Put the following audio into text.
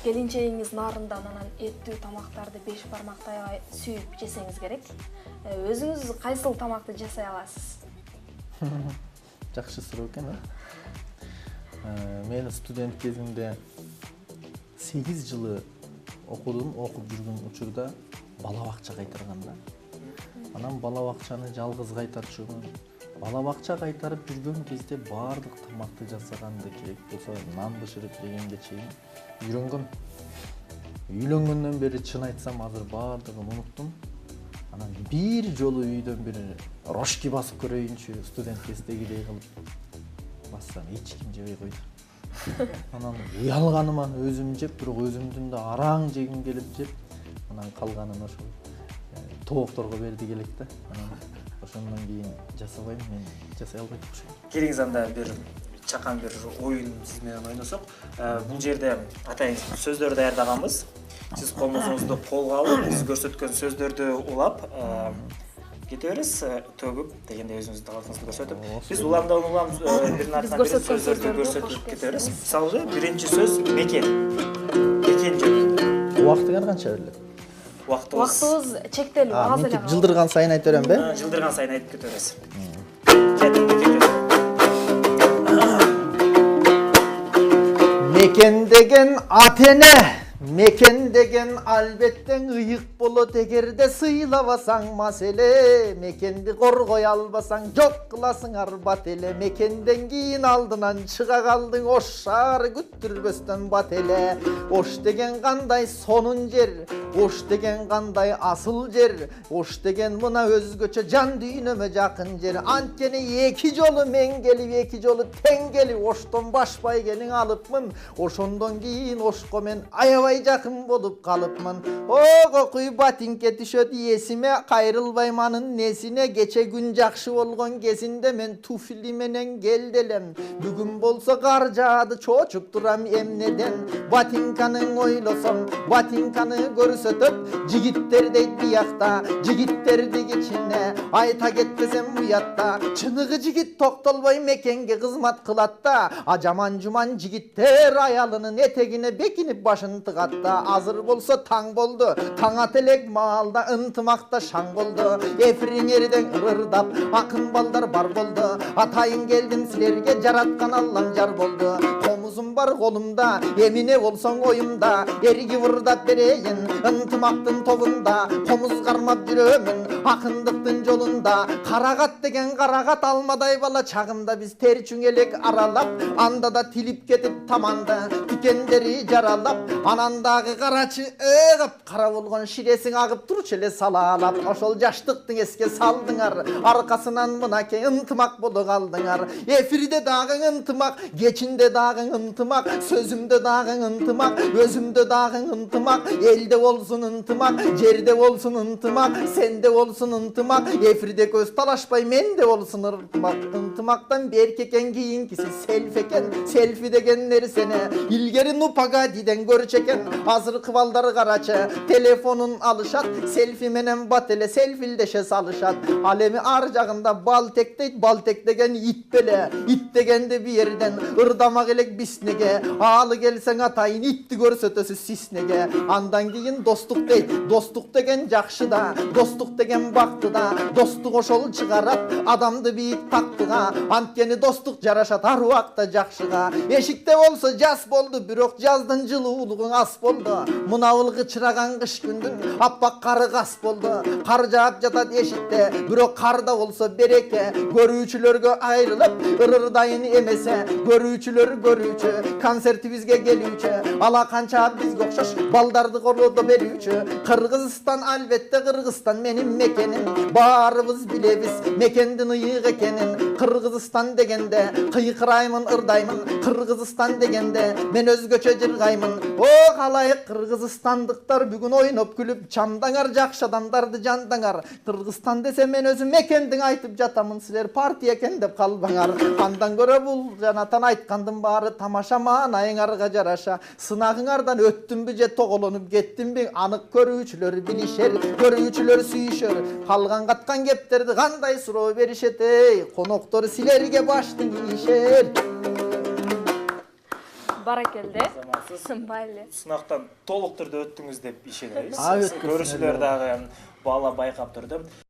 келинчегиңиз нарындан анан эттүү тамактарды беш бармактай сүйүп жесеңиз керек. Өзүңүз кайсыл тамакты жасай аласыз? Жакшы суроо экен. Мен студент кезимде 8 жылы окуп жүргөн учурда бала бакча кайтарганда. Анан бала бакчаны жалгыз кайтарчумун. Бала бакча кайтарып жүргөн кезде баардык тамакты жасаганды керек болсо нан бышырып жегенге чейин үйрөнгөм. Үйлөнгөндөн бери чын айтсам азыр баардыгын уnuттум. Анан бир жолу үйдөн бир рошки басып көрөйүнчү студент кездегидей кылып бассам эч ким жебей койду. Анан уялганыма өзүм жеп, бирок өзүмдүн да араң жегим келип жеп, анан калганын ошол тоокторго берди келек да. Анан ошондон кийин жасабайм, мен жасай албайт окшойм. Келиңиз анда бир чакан бир оюн сиз менен ойносок. Бул жерде атайын сөздөр даярдаганбыз. Сиз колуңузду колго алып, биз көрсөткөн сөздөрдү улап кете бересиз, төгүп дегенде өзүңүздүн талантыңызды көрсөтүп. Биз улам бирин артынан бири сөздөрдү көрсөтүп кете беребиз. Мисалы, биринчи сөз мекен. Мекен жөнүндө. Убактыңар канча берилет? Убактыбыз чектелүү, аз эле. Жылдырган сайын айта берем бе? Жылдырган сайын айтып кете бересиз. Мекен деген атене, мекен деген албеттен ыйык болот эгерде сыйлабасаң маселе, мекенди коргой албасаң жок кыласың арбат эле, мекенден кийин алдынан чыга калдың ош шаары күттүрбөстөн бат эле. Ош деген кандай сонун жер, ош деген кандай асыл жер, ош деген мына өзгөчө жан дүйнөмө жакын жер. Анткени эки жолу мен келип, эки жолу тең келип оштон башпай келиң алыпмын. Ошондон кийин ошко мен аябай жакын болуп калыпмын. Окуй батинке түшөт эсиме, кайрылбайм анын несине. Кече күн жакшы болгон кезинде мен туфли менен келделем. Бүгүн болсо кар жаады, чочуп турам эмнеден. Батинканы ойлосом, батинканы көрсөтөт. Жигиттер дейт биякта, жигиттерди кичине. Айта кетпесем буятта, чыныгы жигит токтолбой мекенге кызмат кылат да. Ажаман жуман жигиттер аялынын этегине бекинип башын тыгатта. Азыр болсо таң болду, таң ат элек маалда ынтымакта шаң болду. Эфириңерден ырырдап акын балдар бар болду. Атайын келдим силерге, жараткан Аллам жар болду. Комузум бар колумда, эмине болсоң оюмда. Эрги ырдап берейин ынтымактын тобунда. Комуз кармап жүрөмүн акындыктын жолунда. Карагат деген карагат алмадай бала чагымда биз терчүң элек аралап. Анда да тилип кетип таманды, тикендери жаралап. Анан дагы карачы ыгып, кара болгон ширесиң агып турчу эле салаалап. Ошол жаштыктын эске салдыңар, аркасынан мынакей ынтымак боло калдыңар. Эфирде дагы ынтымак, кечинде дагы ынтымак, сөзүмдө дагы ынтымак, өзүмдө дагы ынтымак. Элде болсун ынтымак, жерде болсун ынтымак, сенде болсун ынтымак. Эфирде көз талашпай менде болсун ынтымак. Ынтымактан беркекен кийинкиси селфи экен. Селфи деген нерсени илгери нупагадиден көрчү экен. Азыркы балдар карачы, телефонун алышат, селфи менен бат эле селфилдеше салышат. Ал эми ар жагында балтек дейт, балтек деген ит беле. Ит дегенди бир жерден ырдамак элек биснеге. Алы келсең атайын итти көрсөтөсү сиснеге. Андан кийин достук дейт. Достук деген жакшы да, достук деген бактı да. Достук ошол чыгарат адамды бийик тактыга. Анткени достук жарашат ар убакта жакшыга. Эшикте болсо жаз болду, бирок жаздын жылуулугу ас болду. Мына ылгы чыраган кыш күндүн аппак кары кас болду. Кар жаап жатат эшикте, бирок карда болсо береке. Көрүүчүлөргө айрылып, ырырдайын эмесе. Көрүүчүлөр көрүүчү, концертибизге келүүчү. Ала канча бизге окшош балдарды колдо берүүчү. Кыргызстан албетте Кыргызстан менин мекеним. Баарыбыз билебиз мекендин ыйык экенин. Кыргызстан дегенде кыйкыраймын, ырдаймын. Кыргызстан дегенде мен өзгөчө жыргаймын. О калайык кыргызстандыктар бүгүн ойноп күлүп чамдаңар, жакшы адамдарды жандаңар. Кыргызстан десе мен өзүм мекендин айтып жатамын, силер партия экен деп калбаңар. Андан көрө бул жанатан айткандын баары тамаша, маанайыңарга жараша. Сынагыңардан өттүмбү же тоголонуп кеттимби, анык көрүүчүлөр билишер, көрүүчүлөр сүйүшөр. Калган каткан кептерди кандай суроо беришет эй, коноктор силерге баштын ийишер. баракелде. Замансыз. Байле. Сынақтан толық түрде өттіңіз деп ишенеміз. өткүлсүңөр. Көрүүчүлөр дагы бала байкап турду.